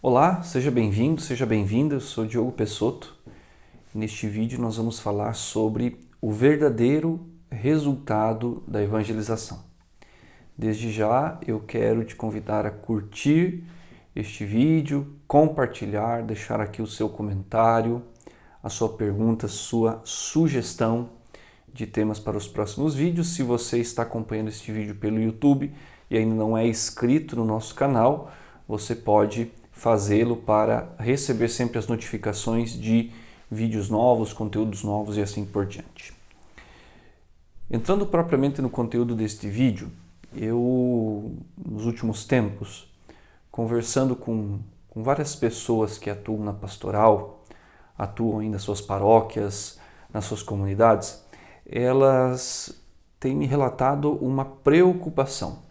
Olá, seja bem-vindo, seja bem-vinda. Eu sou Diogo Pessotto. Neste vídeo nós vamos falar sobre o verdadeiro resultado da evangelização. Desde já eu quero te convidar a curtir este vídeo, compartilhar, deixar aqui o seu comentário, a sua pergunta, sua sugestão de temas para os próximos vídeos. Se você está acompanhando este vídeo pelo YouTube e ainda não é inscrito no nosso canal, você pode fazê-lo para receber sempre as notificações de vídeos novos, conteúdos novos e assim por diante. Entrando propriamente no conteúdo deste vídeo, eu, nos últimos tempos, conversando com várias pessoas que atuam na pastoral, atuam aí nas suas paróquias, nas suas comunidades, elas têm me relatado uma preocupação.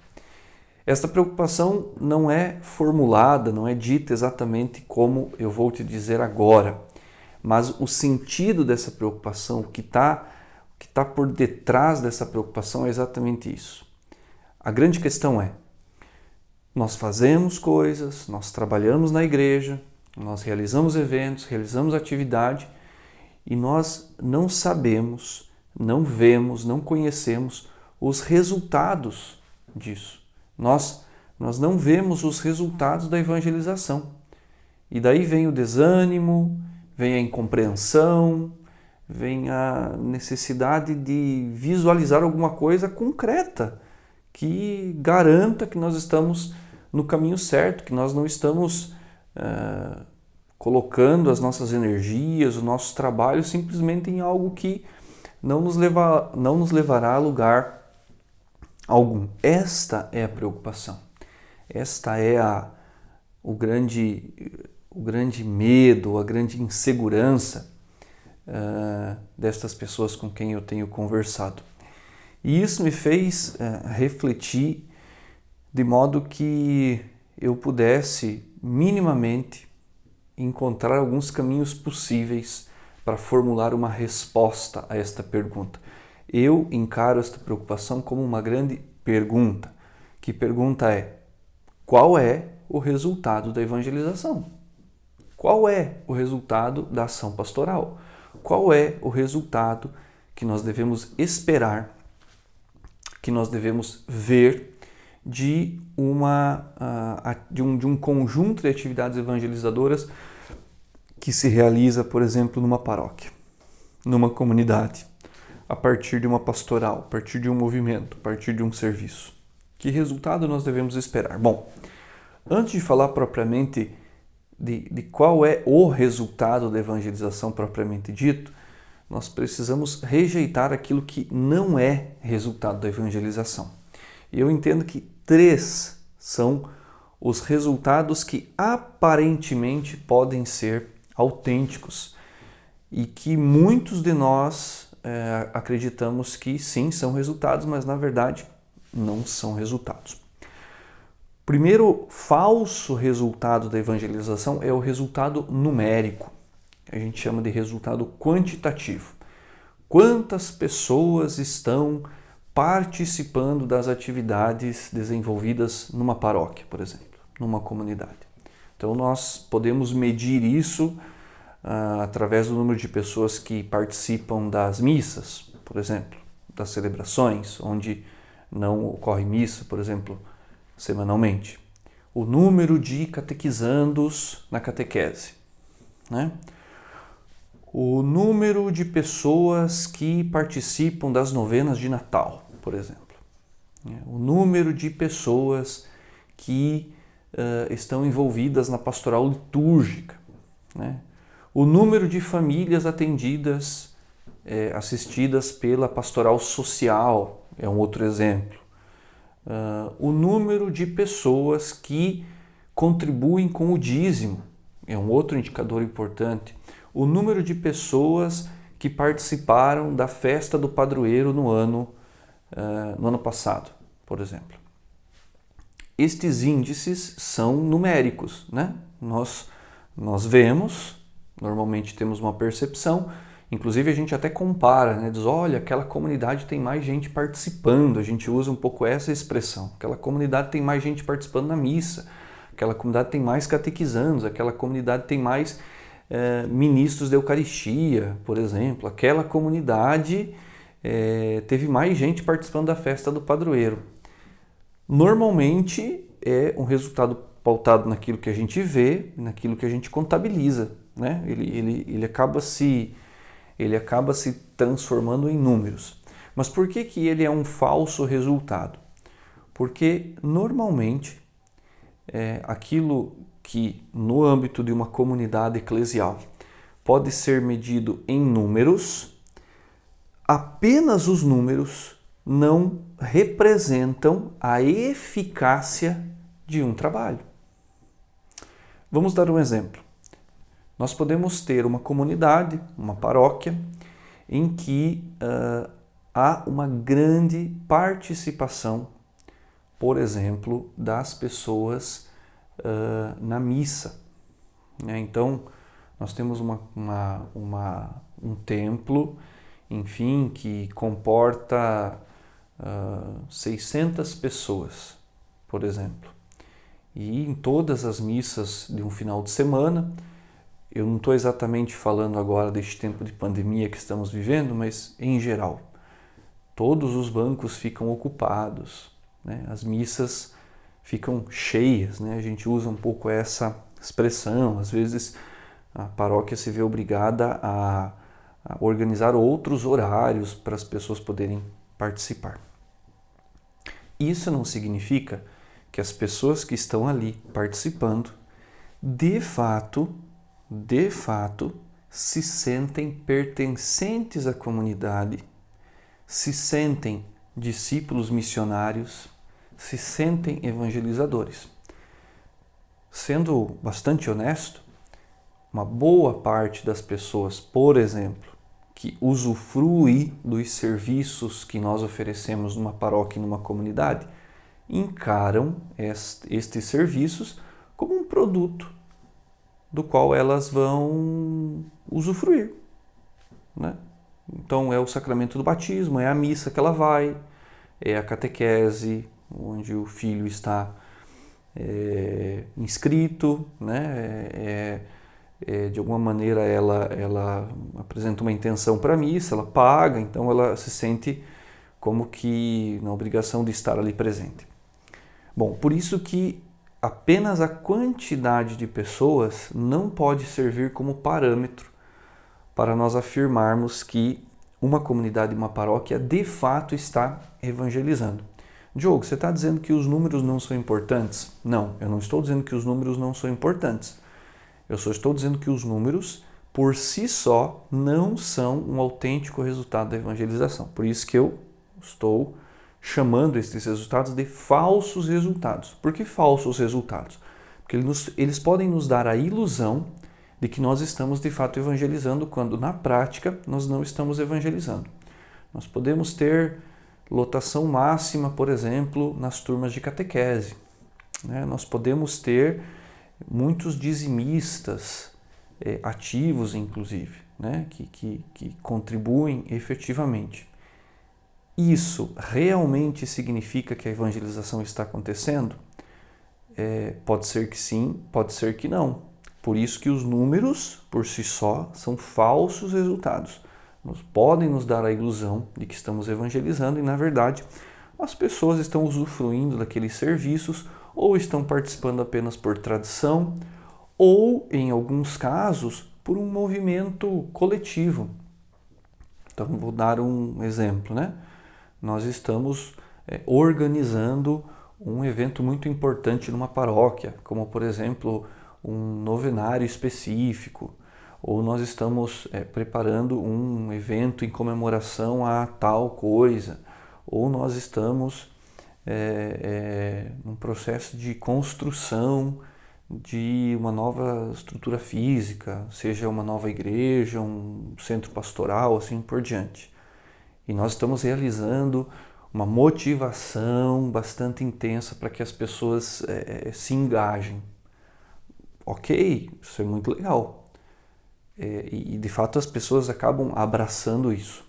Esta preocupação não é formulada, não é dita exatamente como eu vou te dizer agora, mas o sentido dessa preocupação, o que está por detrás dessa preocupação é exatamente isso. A grande questão é, nós fazemos coisas, nós trabalhamos na igreja, nós realizamos eventos, realizamos atividade e nós não sabemos, não vemos, não conhecemos os resultados disso. Nós não vemos os resultados da evangelização. E daí vem o desânimo, vem a incompreensão, vem a necessidade de visualizar alguma coisa concreta que garanta que nós estamos no caminho certo, que nós não estamos colocando as nossas energias, o nosso trabalho simplesmente em algo que não nos levará a lugar algum. Esta é a preocupação. Esta é o grande medo, a grande insegurança destas pessoas com quem eu tenho conversado. E isso me fez refletir de modo que eu pudesse minimamente encontrar alguns caminhos possíveis para formular uma resposta a esta pergunta. Eu encaro esta preocupação como uma grande pergunta. Que pergunta é: qual é o resultado da evangelização? Qual é o resultado da ação pastoral? Qual é o resultado que nós devemos esperar, que nós devemos ver de um conjunto de atividades evangelizadoras que se realiza, por exemplo, numa paróquia, numa comunidade, a partir de uma pastoral, a partir de um movimento, a partir de um serviço? Que resultado nós devemos esperar? Bom, antes de falar propriamente de qual é o resultado da evangelização propriamente dito, nós precisamos rejeitar aquilo que não é resultado da evangelização. E eu entendo que 3 são os resultados que aparentemente podem ser autênticos e que muitos de nós acreditamos que sim, são resultados, mas na verdade não são resultados. Primeiro falso resultado da evangelização é o resultado numérico. A gente chama de resultado quantitativo. Quantas pessoas estão participando das atividades desenvolvidas numa paróquia, por exemplo, numa comunidade? Então nós podemos medir isso através do número de pessoas que participam das missas, por exemplo, das celebrações, onde não ocorre missa, por exemplo, semanalmente. O número de catequizandos na catequese, né? O número de pessoas que participam das novenas de Natal, por exemplo. O número de pessoas que estão envolvidas na pastoral litúrgica, né? O número de famílias atendidas, assistidas pela pastoral social, é um outro exemplo. O número de pessoas que contribuem com o dízimo é um outro indicador importante. O número de pessoas que participaram da festa do padroeiro no ano passado, por exemplo. Estes índices são numéricos, né? Nós vemos, normalmente temos uma percepção, inclusive a gente até compara, né? Diz, olha, aquela comunidade tem mais gente participando, a gente usa um pouco essa expressão. Aquela comunidade tem mais gente participando na missa, aquela comunidade tem mais catequizandos, aquela comunidade tem mais ministros da Eucaristia, por exemplo, aquela comunidade teve mais gente participando da festa do padroeiro. Normalmente é um resultado pautado naquilo que a gente vê, naquilo que a gente contabiliza, né? Ele acaba se transformando em números. Mas por que ele é um falso resultado? Porque normalmente aquilo que no âmbito de uma comunidade eclesial pode ser medido em números, apenas os números não representam a eficácia de um trabalho. Vamos dar um exemplo. Nós podemos ter uma comunidade, uma paróquia, em que há uma grande participação, por exemplo, das pessoas na missa. Então, nós temos um templo, enfim, que comporta 600 pessoas, por exemplo. E em todas as missas de um final de semana, eu não estou exatamente falando agora deste tempo de pandemia que estamos vivendo, mas em geral, todos os bancos ficam ocupados, né? As missas ficam cheias, né? A gente usa um pouco essa expressão, às vezes a paróquia se vê obrigada a organizar outros horários para as pessoas poderem participar. Isso não significa que as pessoas que estão ali participando, de fato, se sentem pertencentes à comunidade, se sentem discípulos missionários, se sentem evangelizadores. Sendo bastante honesto, uma boa parte das pessoas, por exemplo, que usufrui dos serviços que nós oferecemos numa paróquia e numa comunidade, encaram estes serviços como um produto do qual elas vão usufruir, né? Então é o sacramento do batismo, é a missa que ela vai, é a catequese, onde o filho está inscrito, né? De alguma maneira ela apresenta uma intenção para a missa, ela paga, então ela se sente como que na obrigação de estar ali presente. Bom, por isso que apenas a quantidade de pessoas não pode servir como parâmetro para nós afirmarmos que uma comunidade, uma paróquia, de fato está evangelizando. Diogo, você está dizendo que os números não são importantes? Não, eu não estou dizendo que os números não são importantes. Eu só estou dizendo que os números, por si só, não são um autêntico resultado da evangelização. Por isso que eu estou chamando esses resultados de falsos resultados. Por que falsos resultados? Porque eles podem nos dar a ilusão de que nós estamos de fato evangelizando, quando na prática nós não estamos evangelizando. Nós podemos ter lotação máxima, por exemplo, nas turmas de catequese, né? Nós podemos ter muitos dizimistas ativos, inclusive, né? que contribuem efetivamente. Isso realmente significa que a evangelização está acontecendo? Pode ser que sim, pode ser que não. Por isso que os números, por si só, são falsos resultados. Podem nos dar a ilusão de que estamos evangelizando e, na verdade, as pessoas estão usufruindo daqueles serviços ou estão participando apenas por tradição ou, em alguns casos, por um movimento coletivo. Então, vou dar um exemplo, né? Nós estamos organizando um evento muito importante numa paróquia, como, por exemplo, um novenário específico, ou nós estamos preparando um evento em comemoração a tal coisa, ou nós estamos num processo de construção de uma nova estrutura física, seja uma nova igreja, um centro pastoral, assim por diante. E nós estamos realizando uma motivação bastante intensa para que as pessoas se engajem. Ok, isso é muito legal. E de fato as pessoas acabam abraçando isso.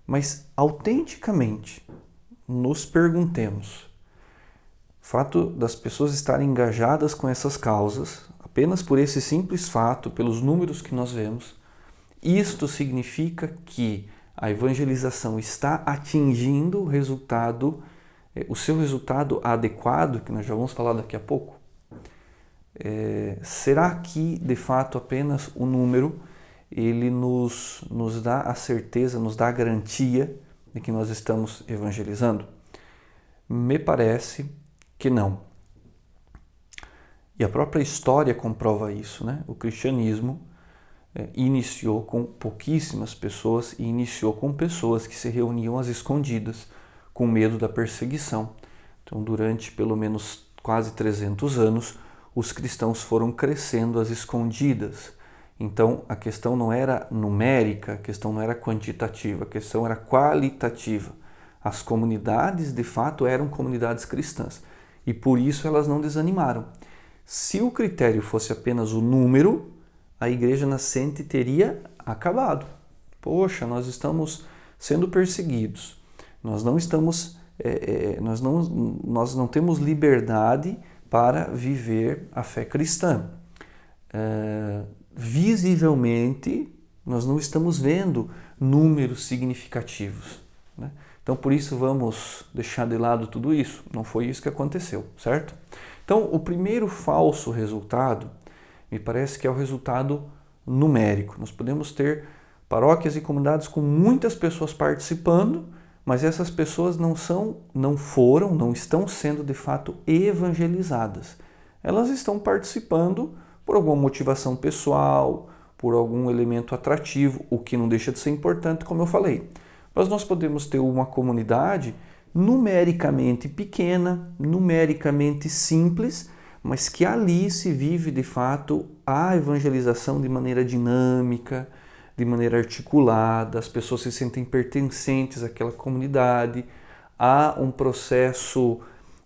Mas autenticamente nos perguntemos, fato das pessoas estarem engajadas com essas causas, apenas por esse simples fato, pelos números que nós vemos, isto significa que a evangelização está atingindo o resultado, o seu resultado adequado, que nós já vamos falar daqui a pouco? Será que, de fato, apenas o número ele nos dá a certeza, nos dá a garantia de que nós estamos evangelizando? Me parece que não. E a própria história comprova isso, né? O cristianismo iniciou com pouquíssimas pessoas e iniciou com pessoas que se reuniam às escondidas, com medo da perseguição. Então, durante pelo menos quase 300 anos, os cristãos foram crescendo às escondidas. Então, a questão não era numérica, a questão não era quantitativa, a questão era qualitativa. As comunidades, de fato, eram comunidades cristãs e por isso elas não desanimaram. Se o critério fosse apenas o número, a igreja nascente teria acabado. Poxa, nós estamos sendo perseguidos, nós não temos liberdade para viver a fé cristã. Visivelmente, nós não estamos vendo números significativos, né? Então, por isso, vamos deixar de lado tudo isso. Não foi isso que aconteceu, certo? Então, o primeiro falso resultado, me parece que é o resultado numérico. Nós podemos ter paróquias e comunidades com muitas pessoas participando, mas essas pessoas não estão sendo de fato evangelizadas. Elas estão participando por alguma motivação pessoal, por algum elemento atrativo, o que não deixa de ser importante, como eu falei. Mas nós podemos ter uma comunidade numericamente pequena, numericamente simples, mas que ali se vive de fato a evangelização de maneira dinâmica, de maneira articulada, as pessoas se sentem pertencentes àquela comunidade, há um processo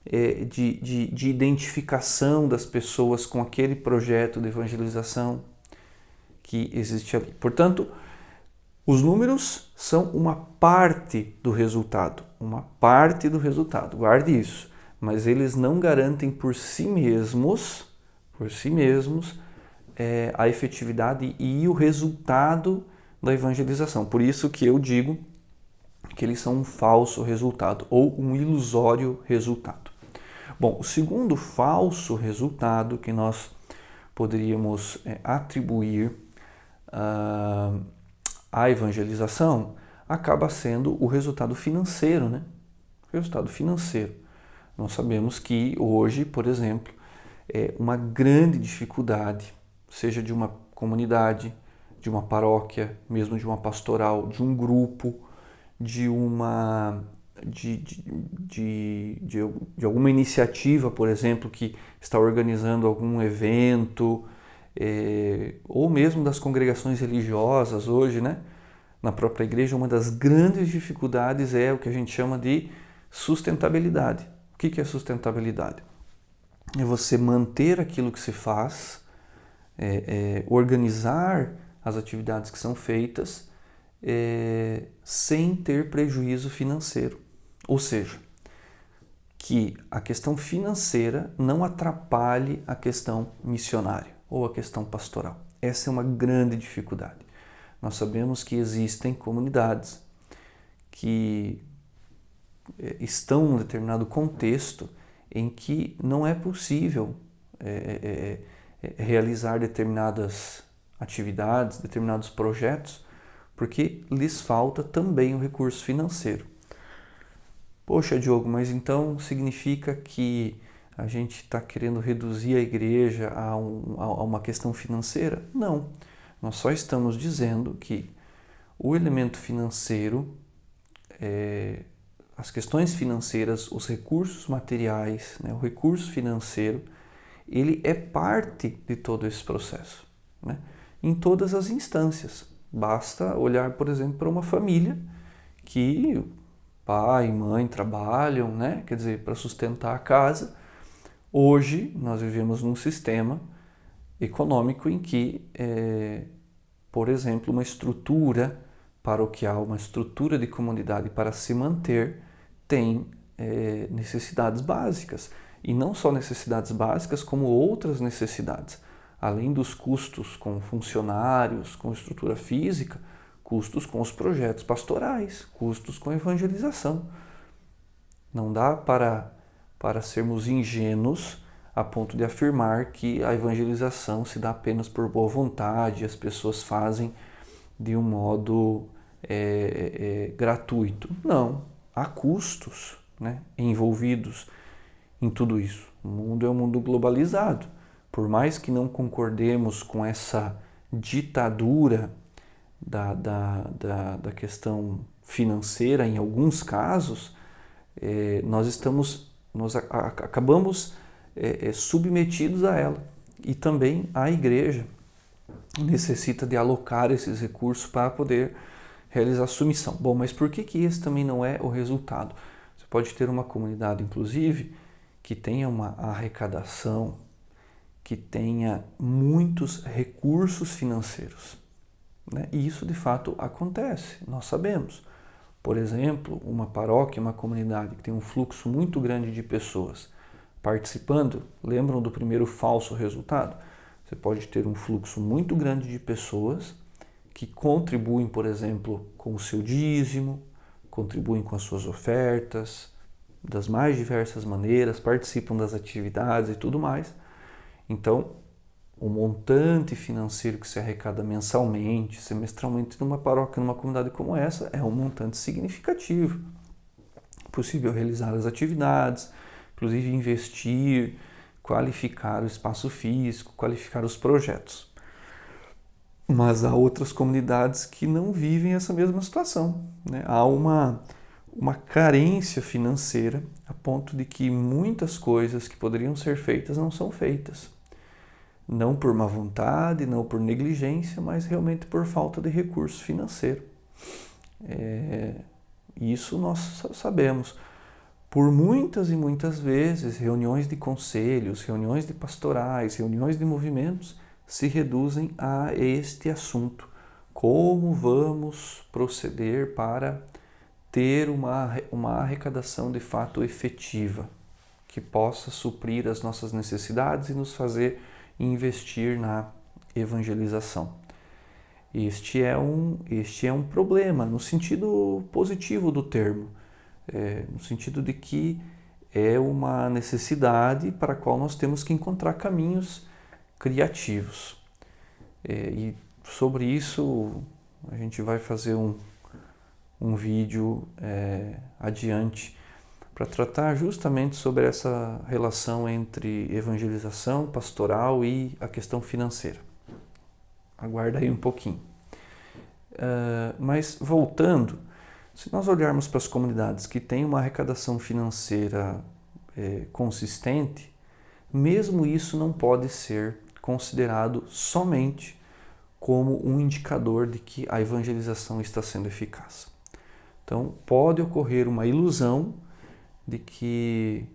de identificação das pessoas com aquele projeto de evangelização que existe ali. Portanto, os números são uma parte do resultado, guarde isso, mas eles não garantem por si mesmos a efetividade e o resultado da evangelização. Por isso que eu digo que eles são um falso resultado ou um ilusório resultado. Bom, o segundo falso resultado que nós poderíamos atribuir à evangelização acaba sendo o resultado financeiro, né? O resultado financeiro. Nós sabemos que hoje, por exemplo, é uma grande dificuldade, seja de uma comunidade, de uma paróquia, mesmo de uma pastoral, de um grupo, de alguma iniciativa, por exemplo, que está organizando algum evento, ou mesmo das congregações religiosas hoje, né? Na própria igreja, uma das grandes dificuldades é o que a gente chama de sustentabilidade. O que é sustentabilidade? É você manter aquilo que se faz, organizar as atividades que são feitas sem ter prejuízo financeiro. Ou seja, que a questão financeira não atrapalhe a questão missionária ou a questão pastoral. Essa é uma grande dificuldade. Nós sabemos que existem comunidades que estão em um determinado contexto em que não é possível realizar determinadas atividades, determinados projetos, porque lhes falta também o recurso financeiro. Poxa, Diogo, mas então significa que a gente está querendo reduzir a igreja a uma questão financeira? Não, nós só estamos dizendo que o elemento financeiro, as questões financeiras, os recursos materiais, né, o recurso financeiro, ele é parte de todo esse processo, né? Em todas as instâncias. Basta olhar, por exemplo, para uma família que pai e mãe trabalham, né? Quer dizer, para sustentar a casa. Hoje nós vivemos num sistema econômico em que, por exemplo, uma estrutura paroquial, uma estrutura de comunidade para se manter tem necessidades básicas. E não só necessidades básicas, como outras necessidades. Além dos custos com funcionários, com estrutura física, custos com os projetos pastorais, custos com a evangelização. Não dá para sermos ingênuos a ponto de afirmar que a evangelização se dá apenas por boa vontade, as pessoas fazem de um modo gratuito. Não, há custos, né, envolvidos em tudo isso. O mundo é um mundo globalizado. Por mais que não concordemos com essa ditadura da questão financeira, em alguns casos, nós acabamos submetidos a ela. E também a igreja necessita de alocar esses recursos para poder realizar a sua missão. Bom, mas por que esse também não é o resultado? Você pode ter uma comunidade, inclusive, que tenha uma arrecadação, que tenha muitos recursos financeiros, né? E isso de fato acontece, nós sabemos. Por exemplo, uma paróquia, uma comunidade que tem um fluxo muito grande de pessoas participando, lembram do primeiro falso resultado? Você pode ter um fluxo muito grande de pessoas que contribuem, por exemplo, com o seu dízimo, contribuem com as suas ofertas, das mais diversas maneiras, participam das atividades e tudo mais. Então, o montante financeiro que se arrecada mensalmente, semestralmente numa paróquia, numa comunidade como essa, é um montante significativo. É possível realizar as atividades, inclusive investir, qualificar o espaço físico, qualificar os projetos. Mas há outras comunidades que não vivem essa mesma situação, né? Há uma carência financeira a ponto de que muitas coisas que poderiam ser feitas não são feitas. Não por má vontade, não por negligência, mas realmente por falta de recurso financeiro. Isso nós sabemos. Por muitas e muitas vezes, reuniões de conselhos, reuniões de pastorais, reuniões de movimentos se reduzem a este assunto. Como vamos proceder para ter uma arrecadação de fato efetiva, que possa suprir as nossas necessidades e nos fazer investir na evangelização. Este é um problema, no sentido positivo do termo, no sentido de que é uma necessidade para a qual nós temos que encontrar caminhos criativos. E sobre isso a gente vai fazer um vídeo adiante para tratar justamente sobre essa relação entre evangelização, pastoral e a questão financeira. Aguarda aí um pouquinho. Mas voltando, se nós olharmos para as comunidades que têm uma arrecadação financeira consistente, mesmo isso não pode ser considerado somente como um indicador de que a evangelização está sendo eficaz. Então, pode ocorrer uma ilusão de que,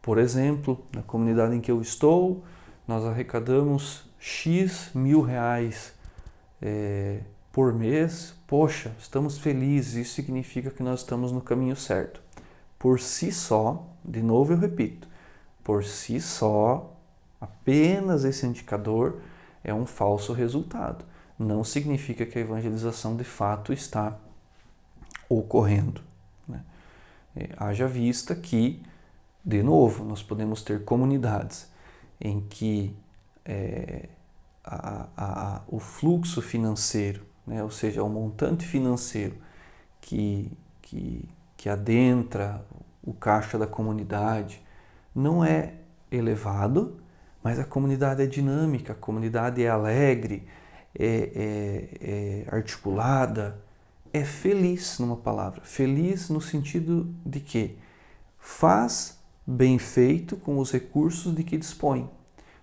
por exemplo, na comunidade em que eu estou, nós arrecadamos X mil reais por mês. Poxa, estamos felizes, isso significa que nós estamos no caminho certo. Por si só, de novo eu repito, por si só, apenas esse indicador é um falso resultado. Não significa que a evangelização de fato está ocorrendo, né? Haja vista que, de novo, nós podemos ter comunidades em que o fluxo financeiro, né, ou seja, o montante financeiro que adentra o caixa da comunidade não é elevado, mas a comunidade é dinâmica, a comunidade é alegre, é articulada, é feliz, numa palavra. Feliz no sentido de que faz bem feito com os recursos de que dispõe.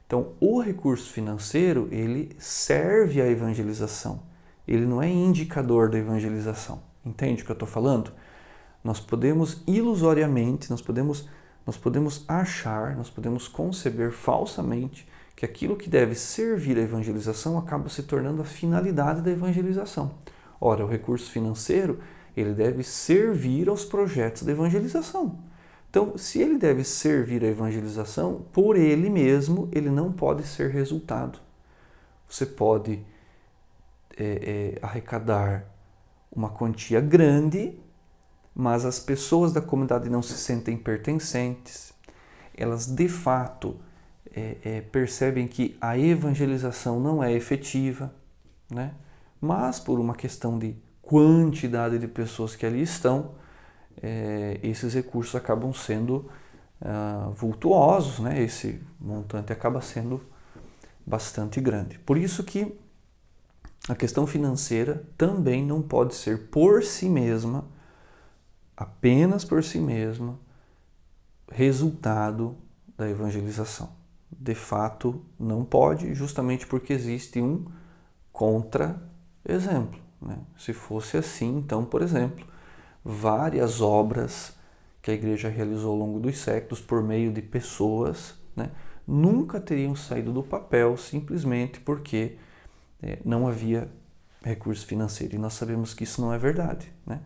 Então, o recurso financeiro, ele serve à evangelização. Ele não é indicador da evangelização. Entende o que eu estou falando? Nós podemos ilusoriamente, nós podemos achar, nós podemos conceber falsamente que aquilo que deve servir à evangelização acaba se tornando a finalidade da evangelização. Ora, o recurso financeiro, ele deve servir aos projetos da evangelização. Então, se ele deve servir a evangelização, por ele mesmo, ele não pode ser resultado. Você pode arrecadar uma quantia grande, mas as pessoas da comunidade não se sentem pertencentes, elas de fato percebem que a evangelização não é efetiva, né? Mas por uma questão de quantidade de pessoas que ali estão, esses recursos acabam sendo vultuosos, né? Esse montante acaba sendo bastante grande. Por isso que a questão financeira também não pode ser por si mesma, apenas por si mesma, resultado da evangelização. De fato, não pode, justamente porque existe um contra-exemplo, né? Se fosse assim, então, por exemplo, várias obras que a igreja realizou ao longo dos séculos por meio de pessoas, né, nunca teriam saído do papel simplesmente porque não havia recurso financeiro. E nós sabemos que isso não é verdade, né?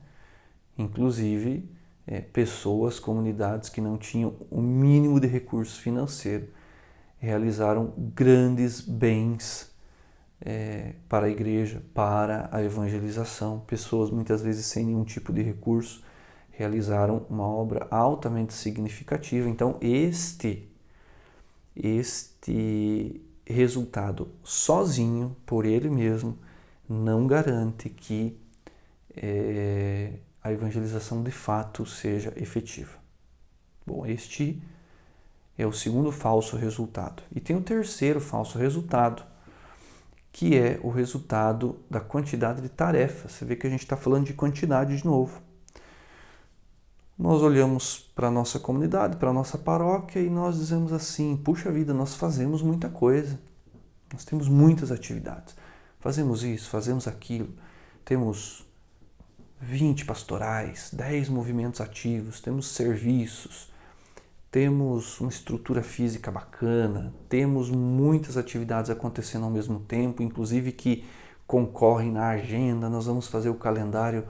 Inclusive, pessoas, comunidades que não tinham o mínimo de recurso financeiro realizaram grandes bens para a igreja, para a evangelização. Pessoas muitas vezes sem nenhum tipo de recurso realizaram uma obra altamente significativa. Então, este resultado sozinho, por ele mesmo, não garante que a evangelização de fato seja efetiva. Bom, este é o segundo falso resultado. E tem o terceiro falso resultado, que é o resultado da quantidade de tarefas. Você vê que a gente está falando de quantidade de novo. Nós olhamos para a nossa comunidade, para a nossa paróquia e nós dizemos assim, puxa vida, nós fazemos muita coisa, nós temos muitas atividades, fazemos isso, fazemos aquilo, temos 20 pastorais, 10 movimentos ativos, temos serviços, temos uma estrutura física bacana, temos muitas atividades acontecendo ao mesmo tempo, inclusive que concorrem na agenda. Nós vamos fazer o calendário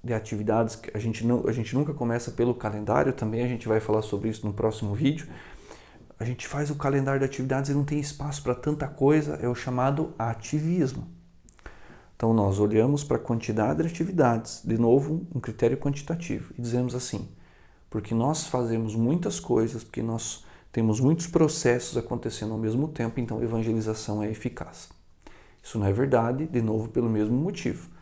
de atividades, a gente nunca começa pelo calendário, também a gente vai falar sobre isso no próximo vídeo. A gente faz o calendário de atividades e não tem espaço para tanta coisa, é o chamado ativismo. Então nós olhamos para a quantidade de atividades, de novo um critério quantitativo, e dizemos assim, porque nós fazemos muitas coisas, porque nós temos muitos processos acontecendo ao mesmo tempo, então a evangelização é eficaz. Isso não é verdade, de novo pelo mesmo motivo.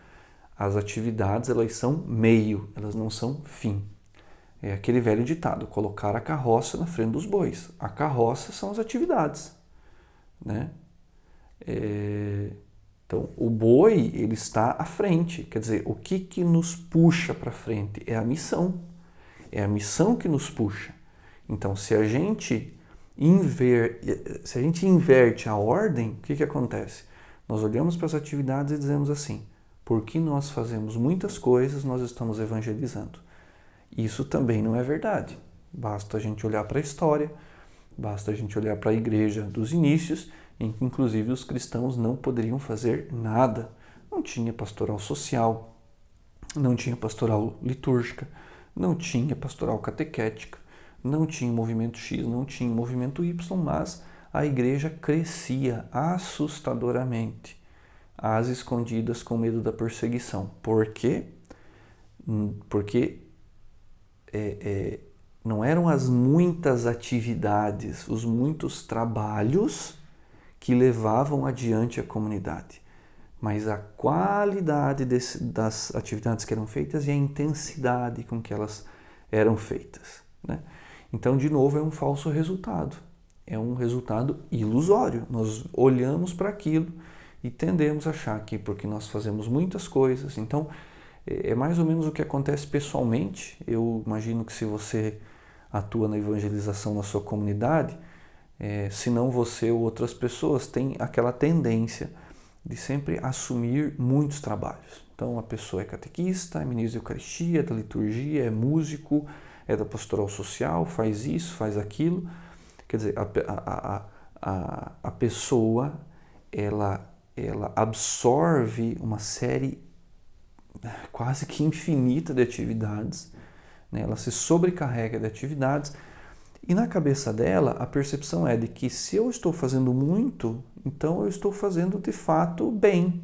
As atividades, elas são meio, elas não são fim. É aquele velho ditado, colocar a carroça na frente dos bois. A carroça são as atividades, né? Então, o boi, ele está à frente. Quer dizer, o que nos puxa para frente? É a missão. É a missão que nos puxa. Então, se a gente inverte a ordem, o que acontece? Nós olhamos para as atividades e dizemos assim, porque nós fazemos muitas coisas, nós estamos evangelizando. Isso também não é verdade. Basta a gente olhar para a história, basta a gente olhar para a igreja dos inícios, em que inclusive os cristãos não poderiam fazer nada. Não tinha pastoral social, não tinha pastoral litúrgica, não tinha pastoral catequética, não tinha movimento X, não tinha movimento Y, mas a igreja crescia assustadoramente, às escondidas com medo da perseguição. Por quê? Porque não eram as muitas atividades, os muitos trabalhos que levavam adiante a comunidade, mas a qualidade das atividades que eram feitas e a intensidade com que elas eram feitas, né? Então, de novo, é um falso resultado, é um resultado ilusório. Nós olhamos para aquilo e tendemos a achar que porque nós fazemos muitas coisas, então é mais ou menos o que acontece pessoalmente. Eu imagino que se você atua na evangelização na sua comunidade, se não você ou outras pessoas têm aquela tendência de sempre assumir muitos trabalhos. Então a pessoa é catequista, é ministro de Eucaristia, é da liturgia, é músico, é da pastoral social, faz isso, faz aquilo. Quer dizer, a pessoa ela absorve uma série quase que infinita de atividades, né? Ela se sobrecarrega de atividades e na cabeça dela a percepção é de que se eu estou fazendo muito, então eu estou fazendo de fato bem,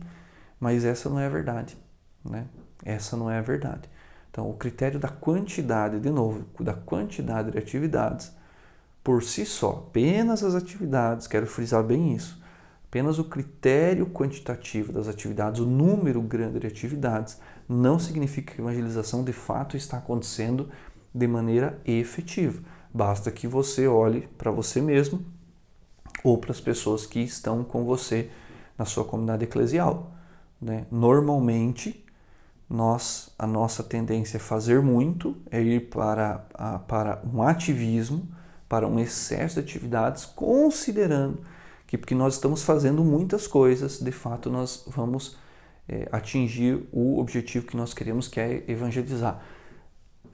mas essa não é a verdade, né? Essa não é a verdade. Então o critério da quantidade, de novo, da quantidade de atividades, por si só, apenas as atividades, quero frisar bem isso, apenas o critério quantitativo das atividades, o número grande de atividades, não significa que a evangelização de fato está acontecendo de maneira efetiva. Basta que você olhe para você mesmo ou para as pessoas que estão com você na sua comunidade eclesial, né? Normalmente, a nossa tendência é fazer muito, é ir para um ativismo, para um excesso de atividades, considerando que porque nós estamos fazendo muitas coisas, de fato nós vamos atingir o objetivo que nós queremos, que é evangelizar.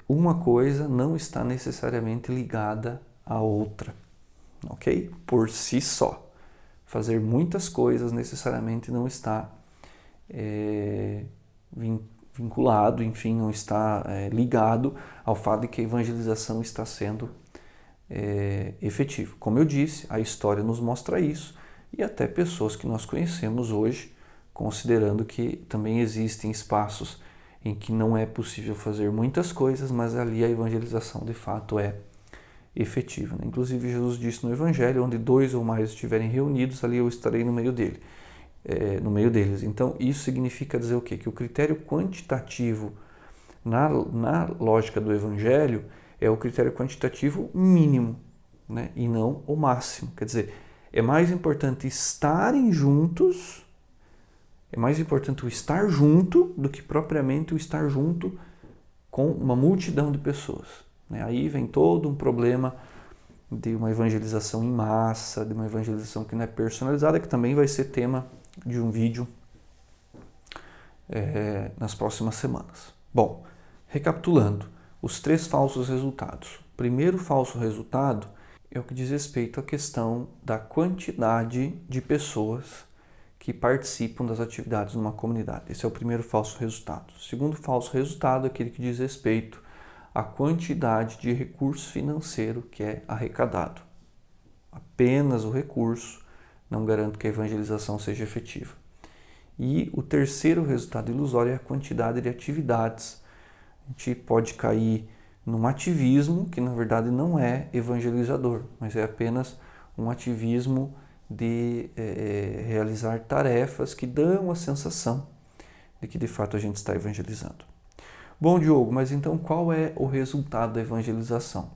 Uma coisa não está necessariamente ligada à outra, ok? Por si só. Fazer muitas coisas necessariamente não está vinculado, enfim, não está ligado ao fato de que a evangelização está sendo efetivo. Como eu disse, a história nos mostra isso e até pessoas que nós conhecemos hoje, considerando que também existem espaços em que não é possível fazer muitas coisas, mas ali a evangelização de fato é efetiva. Inclusive Jesus disse no Evangelho, onde 2 ou mais estiverem reunidos, ali eu estarei no meio deles. Então isso significa dizer o quê? Que o critério quantitativo na lógica do Evangelho é o critério quantitativo mínimo, né? E não o máximo. Quer dizer, é mais importante estarem juntos, é mais importante o estar junto do que propriamente o estar junto com uma multidão de pessoas, né? Aí vem todo um problema de uma evangelização em massa, de uma evangelização que não é personalizada, que também vai ser tema de um vídeo nas próximas semanas. Bom, recapitulando, os 3 falsos resultados. O primeiro falso resultado é o que diz respeito à questão da quantidade de pessoas que participam das atividades numa comunidade. Esse é o primeiro falso resultado. O segundo falso resultado é aquele que diz respeito à quantidade de recurso financeiro que é arrecadado. Apenas o recurso não garante que a evangelização seja efetiva. E o terceiro resultado ilusório é a quantidade de atividades. A gente pode cair num ativismo que na verdade não é evangelizador, mas é apenas um ativismo de realizar tarefas que dão a sensação de que de fato a gente está evangelizando. Bom, Diogo, mas então qual é o resultado da evangelização?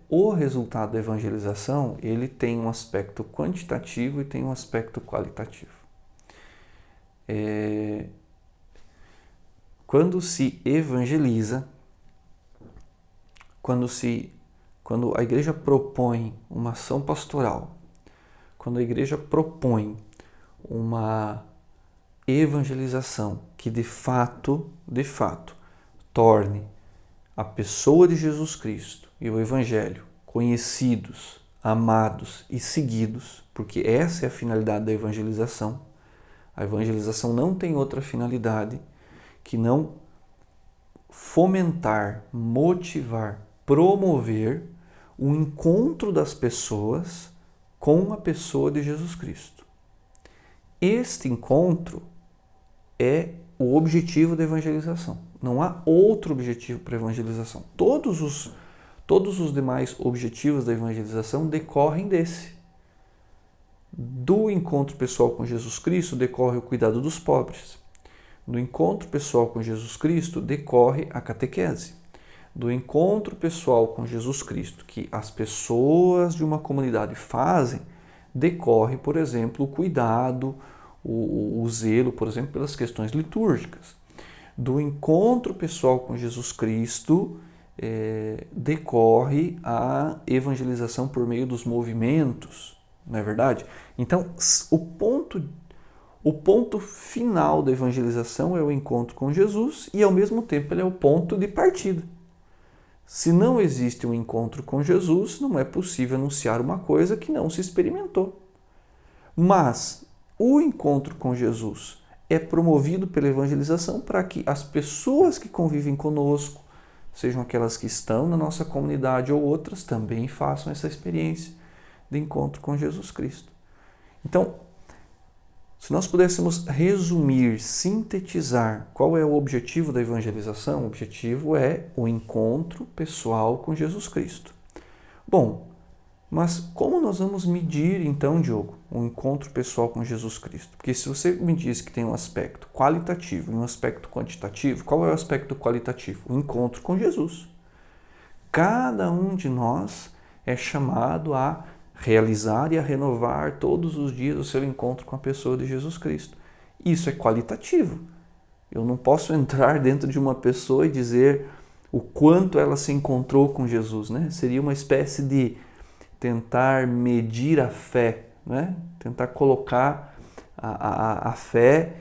O resultado da evangelização, ele tem um aspecto quantitativo e tem um aspecto qualitativo. Quando se evangeliza, quando a igreja propõe uma ação pastoral, quando a igreja propõe uma evangelização que de fato, torne a pessoa de Jesus Cristo e o Evangelho conhecidos, amados e seguidos, porque essa é a finalidade da evangelização. A evangelização não tem outra finalidade que não fomentar, motivar, promover o encontro das pessoas com a pessoa de Jesus Cristo. Este encontro é o objetivo da evangelização. Não há outro objetivo para a evangelização. Todos os demais objetivos da evangelização decorrem desse. Do encontro pessoal com Jesus Cristo decorre o cuidado dos pobres. Do encontro pessoal com Jesus Cristo decorre a catequese. Do encontro pessoal com Jesus Cristo que as pessoas de uma comunidade fazem, decorre, por exemplo, o cuidado, o zelo, por exemplo, pelas questões litúrgicas. Do encontro pessoal com Jesus Cristo decorre a evangelização por meio dos movimentos, não é verdade? Então, o ponto final da evangelização é o encontro com Jesus e, ao mesmo tempo, ele é o ponto de partida. Se não existe um encontro com Jesus, não é possível anunciar uma coisa que não se experimentou. Mas o encontro com Jesus é promovido pela evangelização para que as pessoas que convivem conosco sejam aquelas que estão na nossa comunidade ou outras, também façam essa experiência de encontro com Jesus Cristo. Então, se nós pudéssemos resumir, sintetizar qual é o objetivo da evangelização, o objetivo é o encontro pessoal com Jesus Cristo. Bom, mas como nós vamos medir então, Diogo, o encontro pessoal com Jesus Cristo? Porque se você me diz que tem um aspecto qualitativo e um aspecto quantitativo, qual é o aspecto qualitativo? O encontro com Jesus. Cada um de nós é chamado a realizar e a renovar todos os dias o seu encontro com a pessoa de Jesus Cristo. Isso é qualitativo. Eu não posso entrar dentro de uma pessoa e dizer o quanto ela se encontrou com Jesus, né? Seria uma espécie de tentar medir a fé, né? Tentar colocar a fé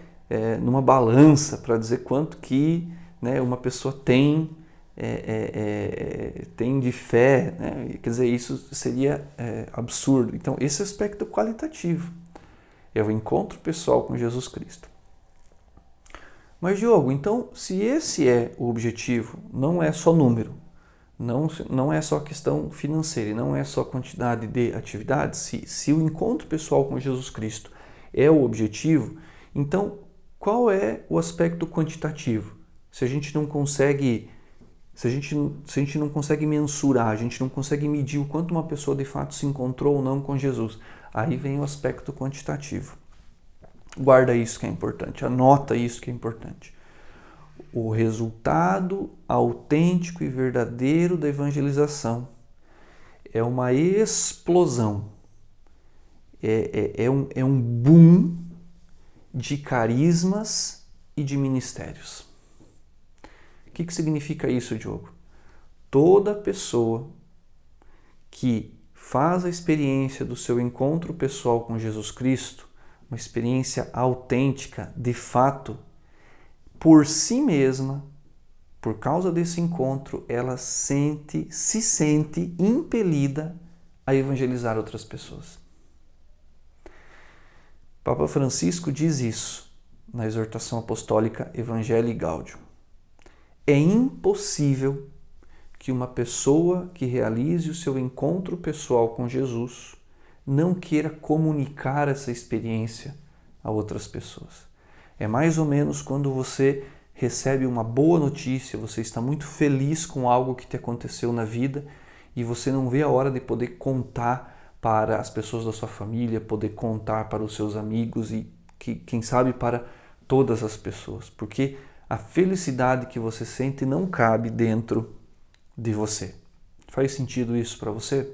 numa balança para dizer quanto que, né, uma pessoa tem de fé, né? Quer dizer, isso seria absurdo. Então, esse aspecto qualitativo é o encontro pessoal com Jesus Cristo. Mas, Diogo, então, se esse é o objetivo, não é só número, não é só questão financeira, não é só quantidade de atividades, se o encontro pessoal com Jesus Cristo é o objetivo, então qual é o aspecto quantitativo? Se a gente não consegue mensurar, a gente não consegue medir o quanto uma pessoa de fato se encontrou ou não com Jesus, aí vem o aspecto quantitativo. Guarda isso que é importante, anota isso que é importante. O resultado autêntico e verdadeiro da evangelização é uma explosão, é um boom de carismas e de ministérios. O que significa isso, Diogo? Toda pessoa que faz a experiência do seu encontro pessoal com Jesus Cristo, uma experiência autêntica, de fato, por si mesma, por causa desse encontro, ela se sente impelida a evangelizar outras pessoas. Papa Francisco diz isso na exortação apostólica Evangelii Gaudium. É impossível que uma pessoa que realize o seu encontro pessoal com Jesus não queira comunicar essa experiência a outras pessoas. É mais ou menos quando você recebe uma boa notícia, você está muito feliz com algo que te aconteceu na vida e você não vê a hora de poder contar para as pessoas da sua família, poder contar para os seus amigos e, quem sabe, para todas as pessoas. Porque a felicidade que você sente não cabe dentro de você. Faz sentido isso para você?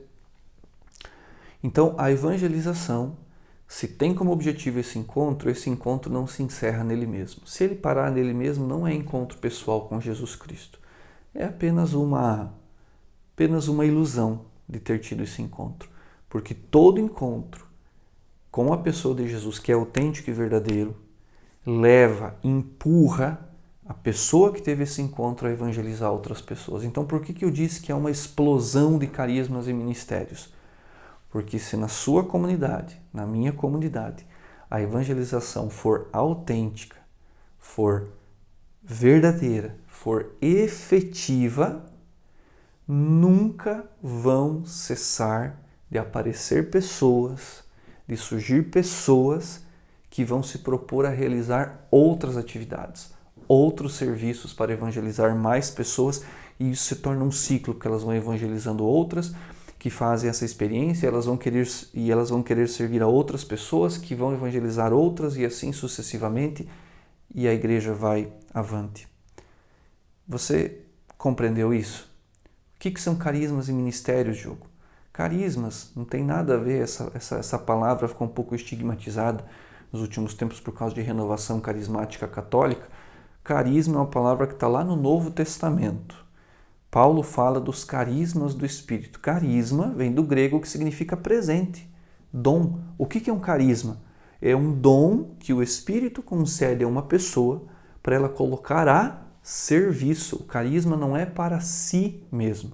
Então, a evangelização, se tem como objetivo esse encontro não se encerra nele mesmo. Se ele parar nele mesmo, não é encontro pessoal com Jesus Cristo. É apenas uma ilusão de ter tido esse encontro. Porque todo encontro com a pessoa de Jesus, que é autêntico e verdadeiro, empurra a pessoa que teve esse encontro a evangelizar outras pessoas. Então, por que eu disse que é uma explosão de carismas e ministérios? Porque se na sua comunidade, na minha comunidade, a evangelização for autêntica, for verdadeira, for efetiva, nunca vão cessar de aparecer pessoas, de surgir pessoas que vão se propor a realizar outras atividades, outros serviços para evangelizar mais pessoas, e isso se torna um ciclo, porque elas vão evangelizando outras que fazem essa experiência, elas vão querer servir a outras pessoas que vão evangelizar outras e assim sucessivamente, e a igreja vai avante. Você compreendeu isso? O que são carismas e ministérios, Diogo? Carismas não tem nada a ver, essa palavra ficou um pouco estigmatizada nos últimos tempos por causa de renovação carismática católica. Carisma é uma palavra que está lá no Novo Testamento. Paulo fala dos carismas do Espírito. Carisma vem do grego, que significa presente, dom. O que é um carisma? É um dom que o Espírito concede a uma pessoa para ela colocar a serviço. O carisma não é para si mesmo.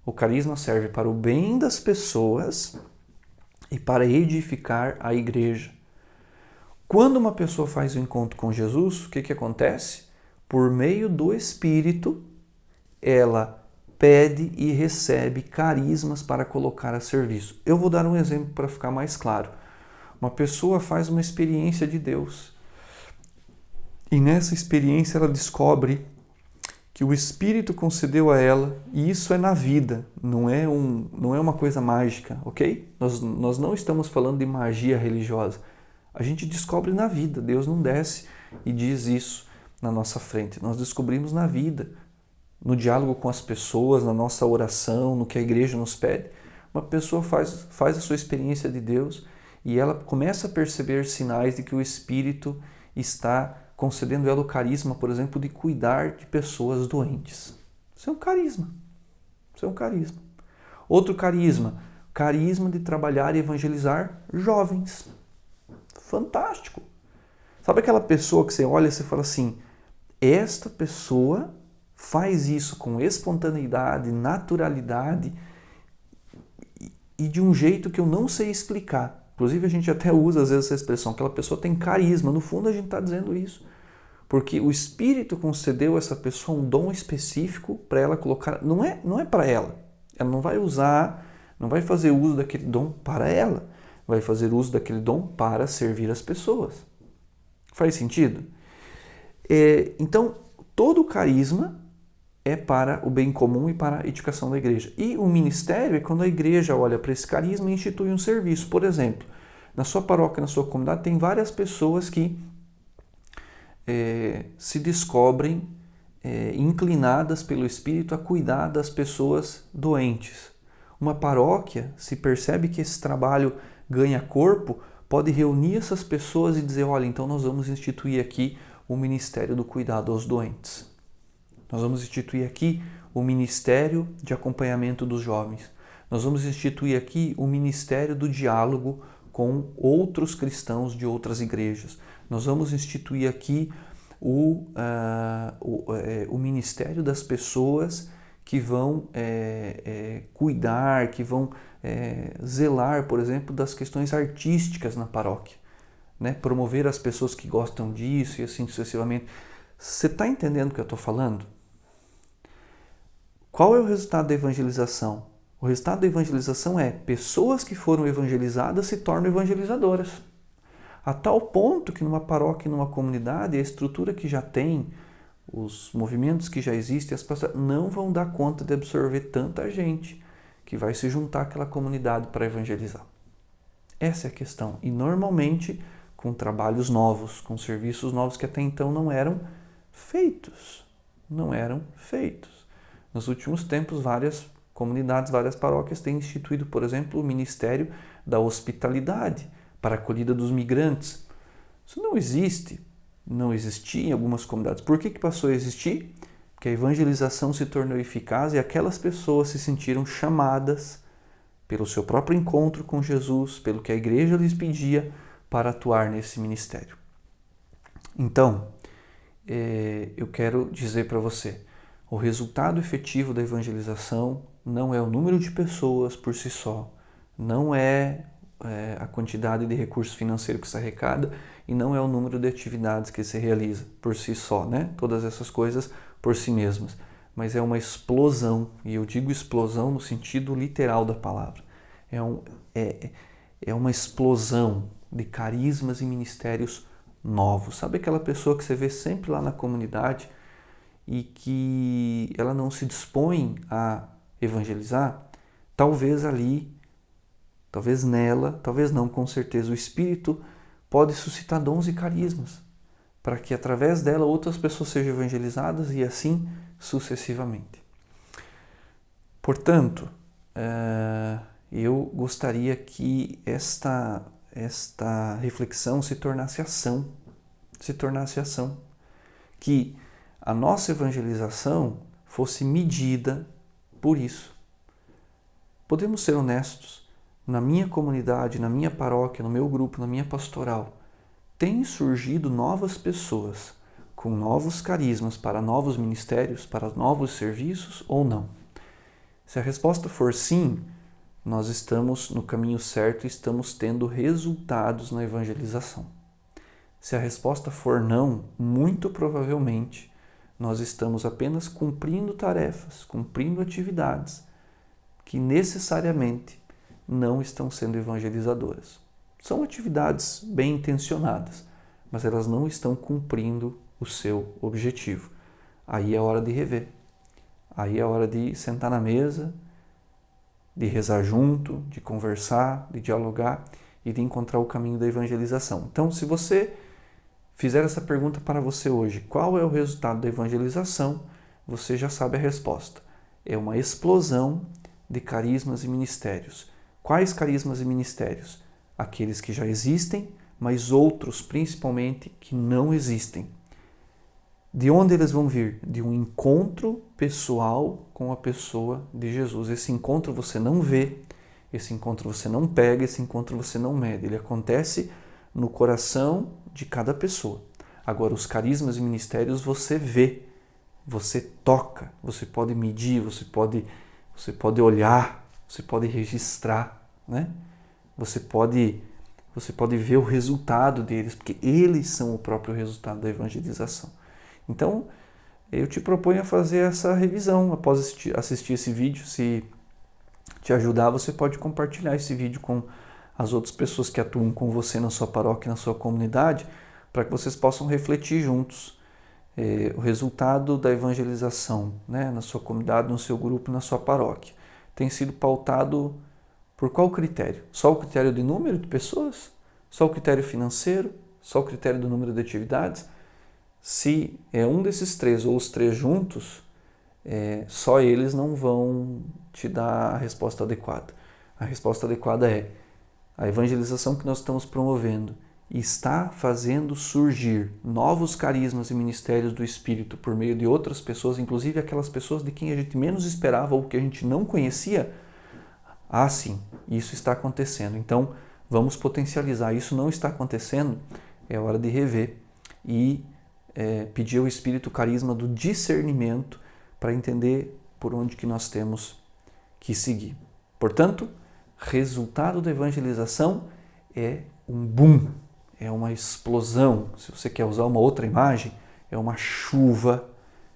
O carisma serve para o bem das pessoas e para edificar a igreja. Quando uma pessoa faz o encontro com Jesus, o que acontece? Por meio do Espírito, ela pede e recebe carismas para colocar a serviço. Eu vou dar um exemplo para ficar mais claro. Uma pessoa faz uma experiência de Deus e nessa experiência ela descobre que o Espírito concedeu a ela, e isso é na vida, não é uma coisa mágica, ok? Nós não estamos falando de magia religiosa. A gente descobre na vida, Deus não desce e diz isso na nossa frente. Nós descobrimos na vida, no diálogo com as pessoas, na nossa oração, no que a igreja nos pede. Uma pessoa faz a sua experiência de Deus e ela começa a perceber sinais de que o Espírito está concedendo ela o carisma, por exemplo, de cuidar de pessoas doentes. Isso é um carisma. Isso é um carisma. Outro carisma de trabalhar e evangelizar jovens. Fantástico. Sabe aquela pessoa que você olha e você fala assim, esta pessoa faz isso com espontaneidade, naturalidade e de um jeito que eu não sei explicar. Inclusive a gente até usa às vezes essa expressão, aquela pessoa tem carisma. No fundo a gente está dizendo isso. Porque o Espírito concedeu a essa pessoa um dom específico para ela colocar. Não é para ela. Ela não vai usar, não vai fazer uso daquele dom para ela. Vai fazer uso daquele dom para servir as pessoas. Faz sentido? Então, todo carisma é para o bem comum e para a edificação da igreja. E o ministério é quando a igreja olha para esse carisma e institui um serviço. Por exemplo, na sua paróquia, na sua comunidade, tem várias pessoas que se descobrem inclinadas pelo Espírito a cuidar das pessoas doentes. Uma paróquia, se percebe que esse trabalho ganha corpo, pode reunir essas pessoas e dizer, olha, então nós vamos instituir aqui o Ministério do Cuidado aos Doentes. Nós vamos instituir aqui o Ministério de Acompanhamento dos Jovens. Nós vamos instituir aqui o Ministério do Diálogo com outros cristãos de outras igrejas. Nós vamos instituir aqui o Ministério das pessoas que vão cuidar, que vão zelar, por exemplo, das questões artísticas na paróquia, né? Promover as pessoas que gostam disso e assim sucessivamente. Você está entendendo o que eu estou falando? Qual é o resultado da evangelização? O resultado da evangelização é pessoas que foram evangelizadas se tornam evangelizadoras. A tal ponto que numa paróquia, numa comunidade, a estrutura que já tem, os movimentos que já existem, as pessoas não vão dar conta de absorver tanta gente que vai se juntar àquela comunidade para evangelizar. Essa é a questão. E normalmente com trabalhos novos, com serviços novos que até então não eram feitos. Não eram feitos. Nos últimos tempos, várias comunidades, várias paróquias têm instituído, por exemplo, o Ministério da Hospitalidade para a acolhida dos migrantes. Isso não existe, não existia em algumas comunidades. Por que passou a existir? Porque a evangelização se tornou eficaz e aquelas pessoas se sentiram chamadas pelo seu próprio encontro com Jesus, pelo que a igreja lhes pedia para atuar nesse ministério. Então, eu quero dizer para você, o resultado efetivo da evangelização não é o número de pessoas por si só, não é a quantidade de recursos financeiros que se arrecada e não é o número de atividades que se realiza por si só, né? Todas essas coisas por si mesmas, mas é uma explosão, e eu digo explosão no sentido literal da palavra. É uma explosão de carismas e ministérios novos. Sabe aquela pessoa que você vê sempre lá na comunidade e que ela não se dispõe a evangelizar? Talvez ali, talvez nela, talvez não, com certeza, o Espírito pode suscitar dons e carismas para que através dela outras pessoas sejam evangelizadas e assim sucessivamente. Portanto, eu gostaria que esta reflexão se tornasse ação, que a nossa evangelização fosse medida por isso. Podemos ser honestos, na minha comunidade, na minha paróquia, no meu grupo, na minha pastoral, têm surgido novas pessoas com novos carismas para novos ministérios, para novos serviços ou não? Se a resposta for sim, nós estamos no caminho certo e estamos tendo resultados na evangelização. Se a resposta for não, muito provavelmente nós estamos apenas cumprindo tarefas, cumprindo atividades que necessariamente não estão sendo evangelizadoras. São atividades bem intencionadas, mas elas não estão cumprindo o seu objetivo. Aí é hora de rever. Aí é hora de sentar na mesa, de rezar junto, de conversar, de dialogar e de encontrar o caminho da evangelização. Então, se você fizer essa pergunta para você hoje, qual é o resultado da evangelização? Você já sabe a resposta. É uma explosão de carismas e ministérios. Quais carismas e ministérios? Aqueles que já existem, mas outros, principalmente, que não existem. De onde eles vão vir? De um encontro pessoal com a pessoa de Jesus. Esse encontro você não vê, esse encontro você não pega, esse encontro você não mede. Ele acontece no coração de cada pessoa. Agora, os carismas e ministérios você vê, você toca, você pode medir, você pode olhar, você pode registrar, né? Você pode ver o resultado deles, porque eles são o próprio resultado da evangelização. Então, eu te proponho a fazer essa revisão após assistir esse vídeo. Se te ajudar, você pode compartilhar esse vídeo com as outras pessoas que atuam com você na sua paróquia, na sua comunidade, para que vocês possam refletir juntos o resultado da evangelização, né, na sua comunidade, no seu grupo, na sua paróquia. Tem sido pautado por qual critério? Só o critério de número de pessoas? Só o critério financeiro? Só o critério do número de atividades? Se é um desses três ou os três juntos, só eles não vão te dar a resposta adequada. A resposta adequada é: a evangelização que nós estamos promovendo está fazendo surgir novos carismas e ministérios do Espírito por meio de outras pessoas, inclusive aquelas pessoas de quem a gente menos esperava ou que a gente não conhecia. Ah, sim, isso está acontecendo. Então, vamos potencializar. Isso não está acontecendo, é hora de rever e pedir ao Espírito o carisma do discernimento para entender por onde que nós temos que seguir. Portanto, resultado da evangelização é um boom, é uma explosão. Se você quer usar uma outra imagem, é uma chuva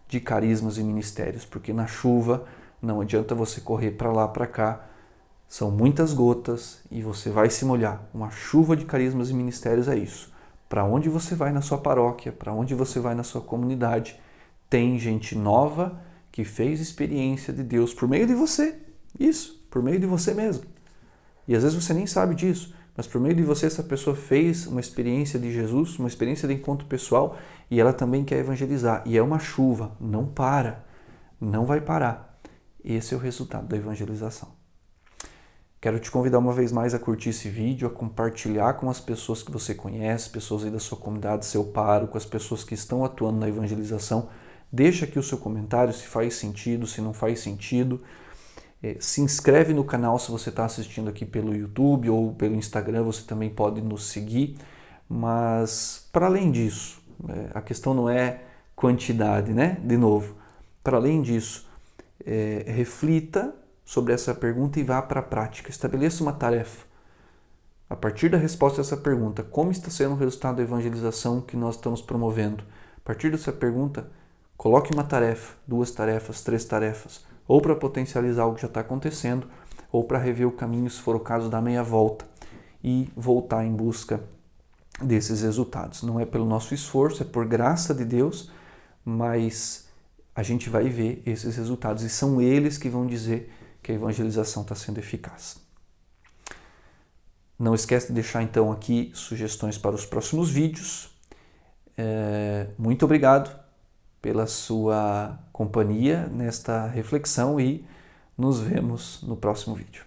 de carismas e ministérios, porque na chuva não adianta você correr para lá, para cá, são muitas gotas e você vai se molhar. Uma chuva de carismas e ministérios é isso. Para onde você vai na sua paróquia, para onde você vai na sua comunidade, tem gente nova que fez experiência de Deus por meio de você. Isso, por meio de você mesmo. E às vezes você nem sabe disso, mas por meio de você essa pessoa fez uma experiência de Jesus, uma experiência de encontro pessoal e ela também quer evangelizar. E é uma chuva, não para, não vai parar. Esse é o resultado da evangelização. Quero te convidar uma vez mais a curtir esse vídeo, a compartilhar com as pessoas que você conhece, pessoas aí da sua comunidade, seu pároco, as pessoas que estão atuando na evangelização. Deixa aqui o seu comentário se faz sentido, se não faz sentido. Se inscreve no canal se você está assistindo aqui pelo YouTube ou pelo Instagram, você também pode nos seguir. Mas, para além disso, a questão não é quantidade, né? De novo, para além disso, reflita sobre essa pergunta e vá para a prática. Estabeleça uma tarefa. A partir da resposta a essa pergunta, como está sendo o resultado da evangelização que nós estamos promovendo? A partir dessa pergunta, coloque uma tarefa, 2 tarefas, 3 tarefas, ou para potencializar o que já está acontecendo, ou para rever o caminho, se for o caso, dar meia volta e voltar em busca desses resultados. Não é pelo nosso esforço, é por graça de Deus, mas a gente vai ver esses resultados e são eles que vão dizer que a evangelização está sendo eficaz. Não esquece de deixar então aqui sugestões para os próximos vídeos. Muito obrigado pela sua companhia nesta reflexão e nos vemos no próximo vídeo.